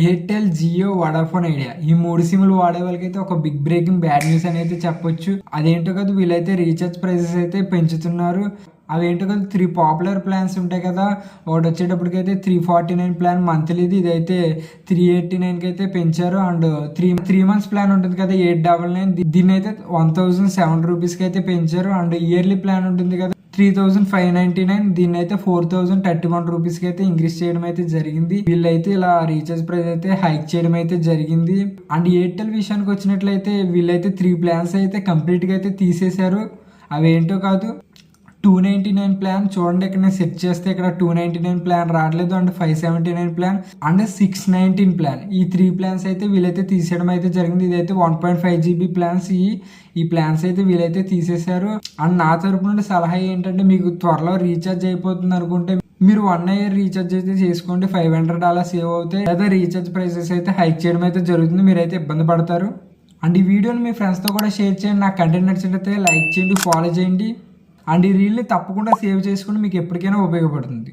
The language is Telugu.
ఎయిర్టెల్, జియో, వడాఫోన్ ఐడియా ఈ 3 సిమ్లు వాడే వాళ్ళకైతే ఒక బిగ్ బ్రేకింగ్ బ్యాడ్ న్యూస్ అనేది చెప్పొచ్చు. అదేంటో కదా, వీళ్ళైతే రీఛార్జ్ ప్రైసెస్ అయితే పెంచుతున్నారు. అవేంటో కదా 3 పాపులర్ ప్లాన్స్ ఉంటాయి కదా. ఒకటి వచ్చేటప్పటికైతే 349 ప్లాన్ మంత్లీది, ఇదైతే 389కి అయితే పెంచారు. అండ్ త్రీ మంత్స్ ప్లాన్ ఉంటుంది కదా 899, దీన్ని అయితే 1007 రూపీస్కి అయితే పెంచారు. అండ్ ఇయర్లీ ప్లాన్ ఉంటుంది కదా 3599, దీన్ని అయితే 4031 రూపీస్కి అయితే ఇంక్రీజ్ చేయడం అయితే జరిగింది. వీళ్ళైతే ఇలా రీఛార్జ్ ప్రైస్ అయితే హైక్ చేయడం అయితే జరిగింది. అండ్ ఎయిర్టెల్ విషయానికి వచ్చినట్లయితే వీళ్ళైతే 3 ప్లాన్స్ అయితే కంప్లీట్గా అయితే తీసేశారు. అవేంటో కాదు, 299 ప్లాన్ చూడండి, ఇక్కడ నేను సెట్ చేస్తే ఇక్కడ 299 ప్లాన్ రావట్లేదు. అండ్ 579 ప్లాన్ అండ్ 619 ప్లాన్, ఈ 3 ప్లాన్స్ అయితే వీళ్ళైతే తీసేయడం అయితే జరిగింది. ఇదైతే 1.5 GB ప్లాన్స్. ఈ ప్లాన్స్ అయితే వీళ్ళైతే తీసేశారు. అండ్ నా తరపు నుండి సలహా ఏంటంటే, మీకు త్వరలో రీఛార్జ్ అయిపోతుంది అనుకుంటే మీరు 1 year రీఛార్జ్ అయితే చేసుకోండి, $500 సేవ్ అవుతాయి. లేదా రీఛార్జ్ ప్రైసెస్ అయితే హైక్ చేయడం అయితే జరుగుతుంది, మీరైతే ఇబ్బంది పడతారు. అండ్ ఈ వీడియోని మీ ఫ్రెండ్స్తో కూడా షేర్ చేయండి. నాకు కంటెంట్ నచ్చినట్లయితే లైక్ చేయండి, ఫాలో చేయండి. అండ్ ఈ రీల్ని తప్పకుండా సేవ్ చేసుకుని మీకు ఎప్పటికైనా ఉపయోగపడుతుంది.